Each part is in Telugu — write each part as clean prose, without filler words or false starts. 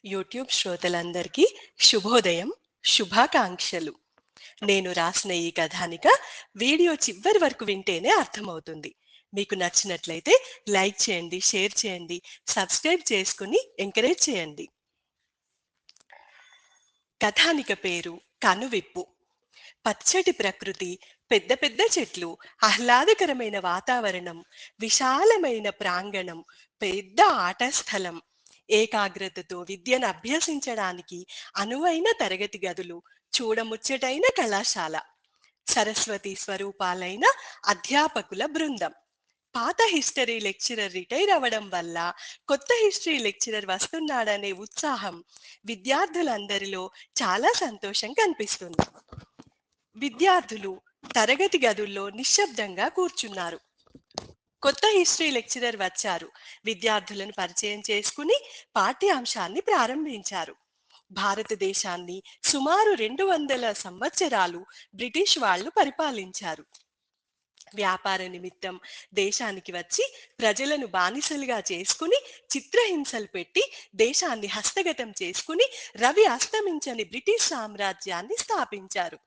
యూట్యూబ్ శ్రోతలందరికీ శుభోదయం, శుభాకాంక్షలు. నేను రాసిన ఈ కథానిక వీడియో చివరి వరకు వింటేనే అర్థమవుతుంది. మీకు నచ్చినట్లయితే లైక్ చేయండి, షేర్ చేయండి, సబ్స్క్రైబ్ చేసుకుని ఎంకరేజ్ చేయండి. కథానిక పేరు కనువిప్పు. పచ్చటి ప్రకృతి, పెద్ద పెద్ద చెట్లు, ఆహ్లాదకరమైన వాతావరణం, విశాలమైన ప్రాంగణం, పెద్ద ఆట స్థలం, ఏకాగ్రతతో విద్యను అభ్యసించడానికి అనువైన తరగతి గదులు, చూడముచ్చటైన కళాశాల, సరస్వతి స్వరూపాలైన అధ్యాపకుల బృందం. పాత హిస్టరీ లెక్చరర్ రిటైర్ అవ్వడం వల్ల కొత్త హిస్టరీ లెక్చరర్ వస్తున్నాడనే ఉత్సాహం విద్యార్థులందరిలో చాలా సంతోషం కనిపిస్తుంది. విద్యార్థులు తరగతి గదుల్లో నిశ్శబ్దంగా కూర్చున్నారు. కొత్త హిస్టరీ లెక్చరర్ వచ్చారు. విద్యార్థులను పరిచయం చేసుకుని పాఠ్యాంశాన్ని ప్రారంభించారు. భారతదేశాన్ని సుమారు 200 సంవత్సరాలు బ్రిటిష్ వాళ్ళు పరిపాలించారు. వ్యాపార నిమిత్తం దేశానికి వచ్చి ప్రజలను బానిసలుగా చేసుకుని చిత్రహింసలు పెట్టి దేశాన్ని హస్తగతం చేసుకుని రవి అస్తమించని బ్రిటిష్ సామ్రాజ్యాన్ని స్థాపించారు.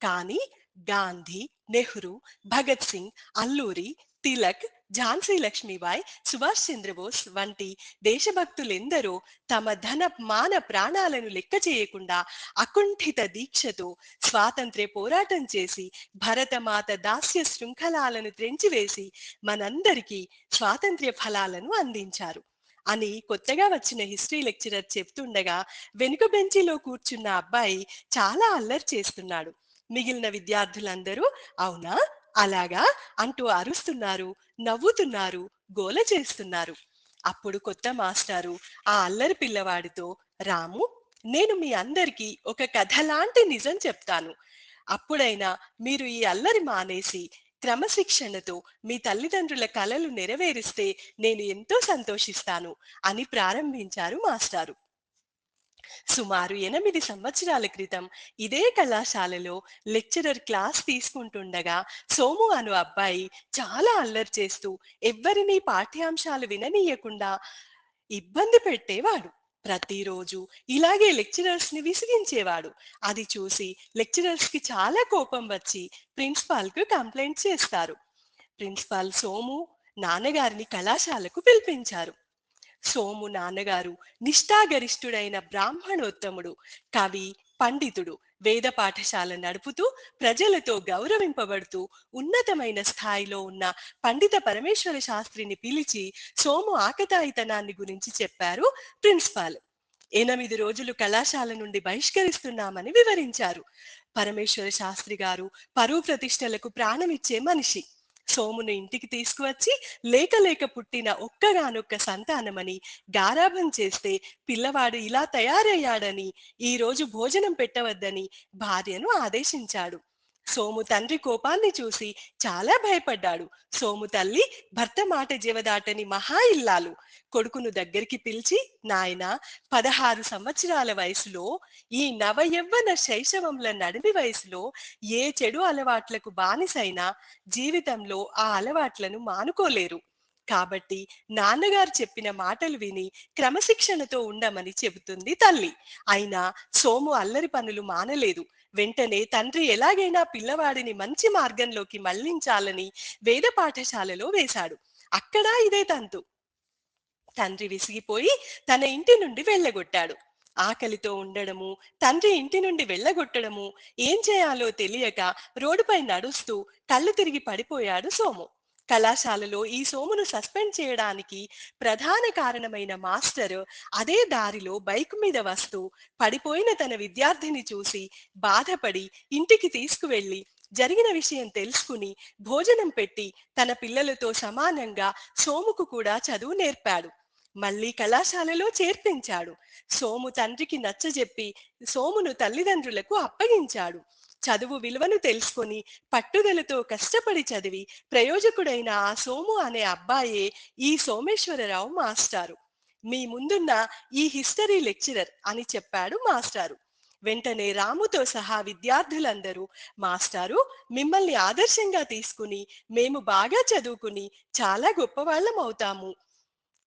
కానీ గాంధీ, నెహ్రూ, భగత్ సింగ్, అల్లూరి, తిలక్, ఝాన్సీ లక్ష్మీబాయి, సుభాష్ చంద్రబోస్ వంటి దేశభక్తులెందరో తమ ధన మాన ప్రాణాలను లెక్క చేయకుండా అకుంఠిత దీక్షతో స్వాతంత్ర్య పోరాటం చేసి భరతమాత దాస్య శృంఖలాలను త్రెంచివేసి మనందరికీ స్వాతంత్ర్య ఫలాలను అందించారు అని కొత్తగా వచ్చిన హిస్టరీ లెక్చరర్ చెప్తుండగా వెనుక బెంచిలో కూర్చున్న అబ్బాయి చాలా అల్లరి చేస్తున్నాడు. మిగిలిన విద్యార్థులందరూ అవునా, అలాగా అంటూ అరుస్తున్నారు, నవ్వుతున్నారు, గోల చేస్తున్నారు. అప్పుడు కొత్త మాస్టారు ఆ అల్లరి పిల్లవాడితో, రాము, నేను మీ అందరికీ ఒక కథ లాంటి నిజం చెప్తాను. అప్పుడైనా మీరు ఈ అల్లరి మానేసి క్రమశిక్షణతో మీ తల్లిదండ్రుల కలలు నెరవేరిస్తే నేను ఎంతో సంతోషిస్తాను అని ప్రారంభించారు మాస్టారు. సుమారు 8 సంవత్సరాల క్రితం ఇదే కళాశాలలో లెక్చరర్ క్లాస్ తీసుకుంటుండగా సోము అను అబ్బాయి చాలా అల్లరి చేస్తూ ఎవ్వరినీ పాఠ్యాంశాలు విననీయకుండా ఇబ్బంది పెట్టేవాడు. ప్రతిరోజు ఇలాగే లెక్చరర్స్ ని విసిగించేవాడు. అది చూసి లెక్చరర్స్ కి చాలా కోపం వచ్చి ప్రిన్సిపాల్ కు కంప్లైంట్ చేస్తారు. ప్రిన్సిపాల్ సోము నాన్నగారిని కళాశాలకు పిలిపించారు. సోము నాన్నగారు నిష్ఠాగరిష్ఠుడైన బ్రాహ్మణోత్తముడు, కవి, పండితుడు, వేద పాఠశాల నడుపుతూ ప్రజలతో గౌరవింపబడుతూ ఉన్నతమైన స్థాయిలో ఉన్న పండిత పరమేశ్వర శాస్త్రిని పిలిచి సోము ఆకతాయితనాన్ని గురించి చెప్పారు ప్రిన్సిపాల్. 8 రోజులు కళాశాల నుండి బహిష్కరిస్తున్నామని వివరించారు. పరమేశ్వర శాస్త్రి గారు పరువు ప్రతిష్టలకు ప్రాణమిచ్చే మనిషి. సోమును ఇంటికి తీసుకువచ్చి లేక లేక పుట్టిన ఒక్కగానొక్క సంతానమని గారాబం చేస్తే పిల్లవాడు ఇలా తయారయ్యాడని ఈ రోజు భోజనం పెట్టవద్దని భార్యను ఆదేశించాడు. సోము తండ్రి కోపాన్ని చూసి చాలా భయపడ్డాడు. సోము తల్లి భర్త మాట జెవదాటని మహా ఇల్లాలు కొడుకును దగ్గరికి పిలిచి, నాయనా, 16 సంవత్సరాల వయసులో, ఈ నవయవ్వన శైశవంల నడిమి వయసులో ఏ చెడు అలవాట్లకు బానిసైనా జీవితంలో ఆ అలవాట్లను మానుకోలేరు. కాబట్టి నాన్నగారు చెప్పిన మాటలు విని క్రమశిక్షణతో ఉండమని చెబుతుంది తల్లి. అయినా సోము అల్లరి పనులు మానలేదు. వెంటనే తండ్రి ఎలాగైనా పిల్లవాడిని మంచి మార్గంలోకి మళ్లించాలని వేద పాఠశాలలో వేశాడు. అక్కడ ఇదే తంతు. తండ్రి విసిగిపోయి తన ఇంటి నుండి వెళ్ళగొట్టాడు. ఆకలితో ఉండడము, తండ్రి ఇంటి నుండి వెళ్ళగొట్టడము, ఏం చేయాలో తెలియక రోడ్డుపై నడుస్తూ కళ్ళు తిరిగి పడిపోయాడు సోము. కళాశాలలో ఈ సోమును సస్పెండ్ చేయడానికి ప్రధాన కారణమైన మాస్టర్ అదే దారిలో బైక్ మీద వస్తూ పడిపోయిన తన విద్యార్థిని చూసి బాధపడి ఇంటికి తీసుకువెళ్లి జరిగిన విషయం తెలుసుకుని భోజనం పెట్టి తన పిల్లలతో సమానంగా సోముకు కూడా చదువు నేర్పాడు. మళ్ళీ కళాశాలలో చేర్పించాడు. సోము తండ్రికి నచ్చజెప్పి సోమును తల్లిదండ్రులకు అప్పగించాడు. చదువు విలువను తెలుసుకొని పట్టుదలతో కష్టపడి చదివి ప్రయోజకుడైన ఆ సోము అనే అబ్బాయే ఈ సోమేశ్వరరావు మాస్టారు. మీ ముందున్న ఈ హిస్టరీ లెక్చరర్ అని చెప్పాడు మాస్టారు. వెంటనే రాముతో సహా విద్యార్థులందరూ, మాస్టారు, మిమ్మల్ని ఆదర్శంగా తీసుకుని మేము బాగా చదువుకుని చాలా గొప్పవాళ్ళం అవుతాము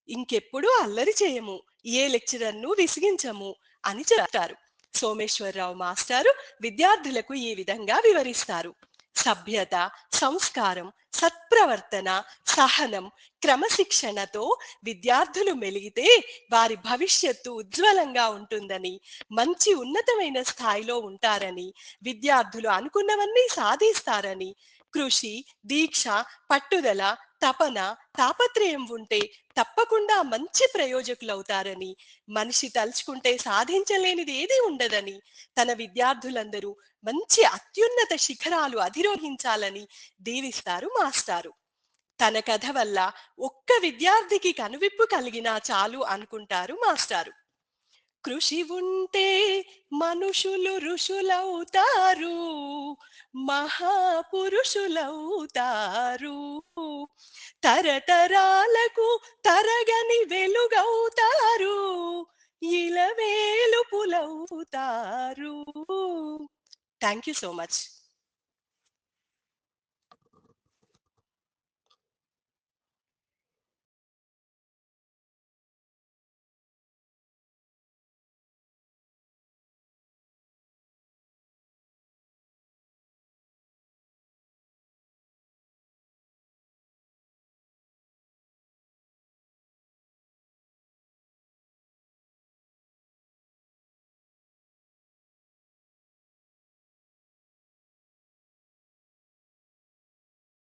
ఇంకెప్పుడూ అల్లరి చేయము, ఏ లెక్చరర్‌ను విసిగించము అని చెప్తారు. సోమేశ్వరరావు మాస్టారు విద్యార్థులకు ఈ విధంగా వివరిస్తారు. సభ్యత, సంస్కారం, సత్ప్రవర్తన, సహనం, క్రమశిక్షణతో విద్యార్థులు మెలిగితే వారి భవిష్యత్తు ఉజ్వలంగా ఉంటుందని, మంచి ఉన్నతమైన స్థాయిలో ఉంటారని, విద్యార్థులు అనుకున్నవన్నీ సాధిస్తారని, కృషి, దీక్ష, పట్టుదల, తపన, తాపత్రయం ఉంటే తప్పకుండా మంచి ప్రయోజకులవుతారని, మనిషి తలుచుకుంటే సాధించలేనిది ఏదీ ఉండదని, తన విద్యార్థులందరూ మంచి అత్యున్నత శిఖరాలు అధిరోహించాలని దీవిస్తారు మాస్టారు. తన కథ వల్ల ఒక్క విద్యార్థికి కనువిప్పు కలిగినా చాలు అనుకుంటారు మాస్టారు. కృషి ఉంటే మనుషులు ఋషులవుతారు, మహాపురుషులవుతారు, తరతరాలకు తరగని వెలుగవుతారు, ఇలవేలుపులవుతారు. Thank you so much.